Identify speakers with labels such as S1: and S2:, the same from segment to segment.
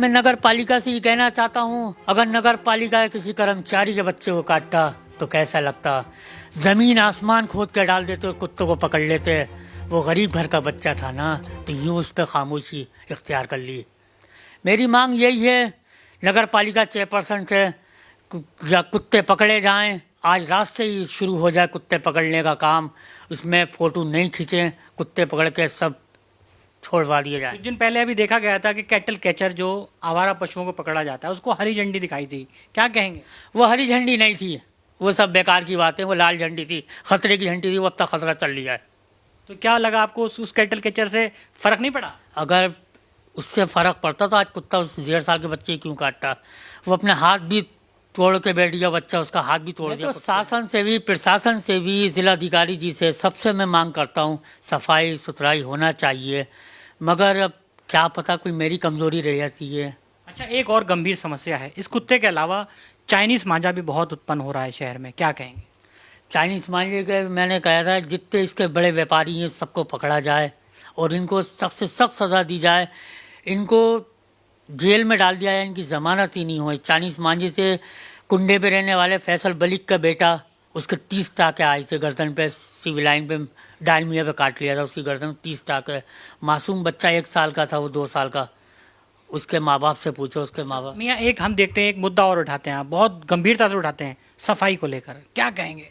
S1: मैं नगर पालिका से ये कहना चाहता हूँ, अगर नगर पालिका किसी कर्मचारी के बच्चे को काटता तो कैसा लगता। जमीन आसमान खोद के डाल देते और कुत्तों को पकड़ लेते। वो गरीब घर का बच्चा था ना, तो यूँ उस पर खामोशी इख्तियार कर ली। मेरी मांग यही है, नगर पालिका चेयरपर्सन से कुत्ते पकड़े जाएं, आज रात से ही शुरू हो जाए कुत्ते पकड़ने का काम। उसमें फ़ोटो नहीं खींचें, कुत्ते पकड़ के सब छोड़वा दिए जाए।
S2: कुछ दिन पहले अभी देखा गया था कि कैटल कैचर जो आवारा पशुओं को पकड़ा जाता है, उसको हरी झंडी दिखाई थी, क्या कहेंगे?
S1: वो हरी झंडी नहीं थी, वो सब बेकार की बातें, वो लाल झंडी थी, खतरे की झंडी थी। वो अब तक खतरा चल लिया है।
S2: तो क्या लगा आपको उस कैटल कैचर से फर्क नहीं पड़ा?
S1: अगर उससे फ़र्क पड़ता तो आज कुत्ता उस 1.5 साल के बच्चे क्यों काटता। वो अपने हाथ भी तोड़ के बैठ गया बच्चा, उसका हाथ भी तोड़ दिया। तो शासन से भी, प्रशासन से भी, जिलाधिकारी जी से, सबसे मैं मांग करता हूँ, सफाई सुथराई होना चाहिए। मगर अब क्या पता कोई मेरी कमज़ोरी रह जाती है।
S2: अच्छा, एक और गंभीर समस्या है, इस कुत्ते के अलावा चाइनीज मांझा भी बहुत उत्पन्न हो रहा है शहर में, क्या कहेंगे?
S1: चाइनीज़ मांझे के मैंने कहा था, जितने इसके बड़े व्यापारी हैं सबको पकड़ा जाए और इनको सख्त से सख्त सज़ा दी जाए। इनको जेल में डाल दिया है, इनकी ज़मानत ही नहीं हुई। चाइनीज़ मांझे से कुंडे पे रहने वाले फैसल मलिक का बेटा, उसके 30 टाके आए थे गर्दन पे, सिविल लाइन पे डालमिया पे काट लिया था उसकी गर्दन में 30 टाके। मासूम बच्चा 1 साल का था, वो 2 साल का। उसके माँ बाप से पूछो, उसके माँ बाप।
S2: मियाँ, एक हम देखते हैं, एक मुद्दा और उठाते हैं, आप बहुत गंभीरता से उठाते हैं, सफाई को लेकर क्या कहेंगे?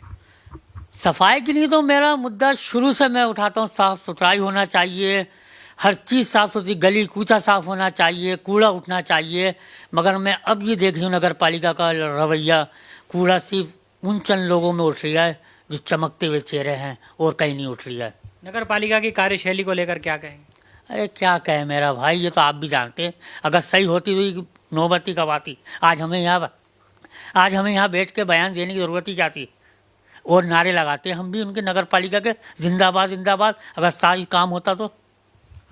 S1: सफाई के लिए तो मेरा मुद्दा शुरू से मैं उठाता हूँ, साफ़ सुथराई होना चाहिए, हर चीज़ साफ़ सुथरी, गली कूचा साफ़ होना चाहिए, कूड़ा उठना चाहिए। मगर मैं अब ये देख रही हूँ नगर पालिका का रवैया, कूड़ा सिर्फ उन चंद लोगों में उठ रहा है जो चमकते हुए चेहरे हैं, और कहीं नहीं उठ रहा है।
S2: नगर पालिका की कार्यशैली को लेकर क्या कहेंगे?
S1: अरे क्या कहे मेरा भाई, ये तो आप भी जानते हैं। अगर सही होती तो ये नौबती कब आती। आज हमें यहाँ बैठ के बयान देने की ज़रूरत ही क्या थी। और नारे लगाते हम भी उनके नगर पालिका के, जिंदाबाद जिंदाबाद। अगर सारी काम होता तो।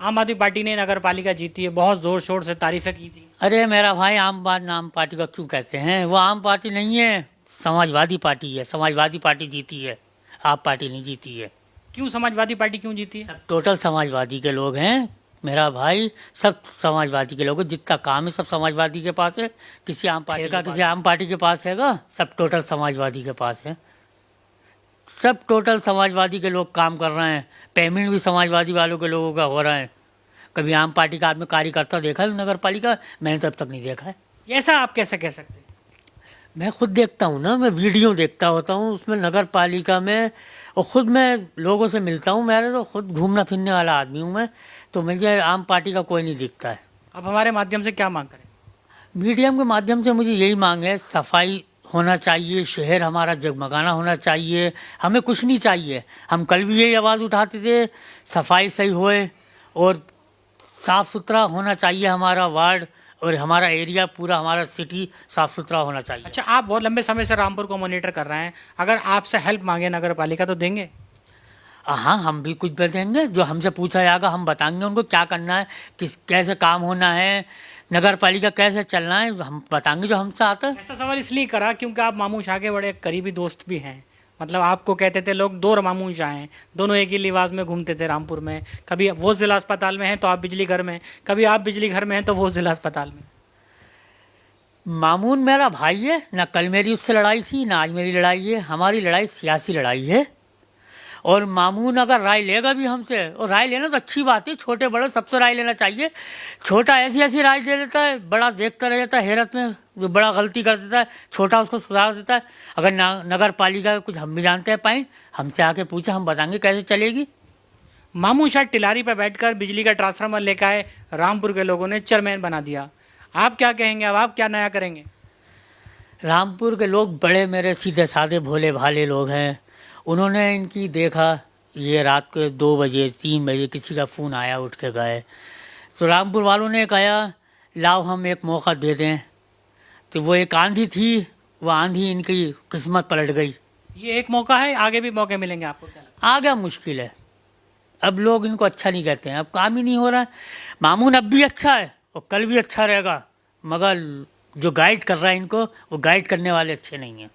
S2: आम आदमी पार्टी ने नगर पालिका जीती है, बहुत जोर शोर से तारीफें की थी।
S1: अरे मेरा भाई, आम पार्टी का क्यों कहते हैं? वो आम पार्टी नहीं है, समाजवादी पार्टी है। समाजवादी पार्टी जीती है, आप पार्टी नहीं जीती है।
S2: क्यों समाजवादी पार्टी क्यों जीती है?
S1: सब टोटल समाजवादी के लोग हैं मेरा भाई, सब समाजवादी के लोग हैं। जितना काम है सब समाजवादी के पास है। किसी आम पार्टी के पास हैगा? सब टोटल समाजवादी के पास है। सब टोटल समाजवादी के लोग काम कर रहे हैं। पेमेंट भी समाजवादी वालों के लोगों का हो रहा है। कभी आम पार्टी का आपने कार्यकर्ता देखा है नगर पालिका? मैंने तो अब तक नहीं देखा है।
S2: ऐसा आप कैसे कह सकते हैं?
S1: मैं खुद देखता हूँ ना, मैं वीडियो देखता होता हूँ उसमें नगर पालिका में, और ख़ुद मैं लोगों से मिलता हूँ। मेरे तो खुद घूमना फिरने वाला आदमी हूँ मैं, तो मुझे आम पार्टी का कोई नहीं दिखता है।
S2: अब हमारे माध्यम से क्या मांग करें?
S1: मीडियम के माध्यम से मुझे यही मांग है, सफाई होना चाहिए, शहर हमारा जगमगाना होना चाहिए। हमें कुछ नहीं चाहिए। हम कल भी यही आवाज़ उठाते थे, सफाई सही होए और साफ़ सुथरा होना चाहिए हमारा वार्ड और हमारा एरिया, पूरा हमारा सिटी साफ़ सुथरा होना चाहिए।
S2: अच्छा, आप बहुत लंबे समय से रामपुर को मॉनिटर कर रहे हैं, अगर आपसे हेल्प मांगे नगर पालिका तो देंगे?
S1: हाँ, हम भी कुछ देंगे। जो हमसे पूछा जाएगा हम बताएंगे उनको क्या करना है, कैसे काम होना है, नगर पालिका कैसे चलना है, हम बताएंगे जो हमसे आता है।
S2: ऐसा सवाल इसलिए करा क्योंकि आप मामू शाह के बड़े करीबी दोस्त भी हैं। मतलब आपको कहते थे लोग, 2 मामू शाह हैं, दोनों एक ही लिबास में घूमते थे रामपुर में। कभी वो जिला अस्पताल में हैं तो आप बिजली घर में, कभी आप बिजली घर में हैं तो वो जिला अस्पताल में।
S1: मामून मेरा भाई है ना, कल मेरी उससे लड़ाई थी ना आज मेरी लड़ाई है। हमारी लड़ाई सियासी लड़ाई है। और मामून अगर राय लेगा भी हमसे, और राय लेना तो अच्छी बात है, छोटे बड़े सबसे राय लेना चाहिए। छोटा ऐसी ऐसी राय दे देता है, बड़ा देखता रह जाता है हैरत में, जो बड़ा गलती कर देता है छोटा उसको सुधार देता है। अगर नगर पालिका कुछ हम भी जानते हैं पाएँ, हमसे आके पूछे, हम बताएंगे कैसे चलेगी।
S2: मामू शाह टिलारी पर बैठकर बिजली का ट्रांसफार्मर लेकर आए, रामपुर के लोगों ने चेयरमैन बना दिया। आप क्या कहेंगे? अब आप क्या नया करेंगे?
S1: रामपुर के लोग बड़े मेरे सीधे साधे भोले भाले लोग हैं। उन्होंने इनकी देखा, ये रात के 2 बजे 3 बजे किसी का फ़ोन आया, उठ के गए। तो रामपुर वालों ने कहा लाओ हम एक मौका दे दें। तो वो एक आंधी थी, वो आंधी इनकी किस्मत पलट गई।
S2: ये एक मौका है, आगे भी मौके मिलेंगे आपको क्या लगता
S1: आगे मुश्किल है। अब लोग इनको अच्छा नहीं कहते हैं, अब काम ही नहीं हो रहा है। मामून अब भी अच्छा है और कल भी अच्छा रहेगा, मगर जो गाइड कर रहा है इनको, वो गाइड करने वाले अच्छे नहीं हैं।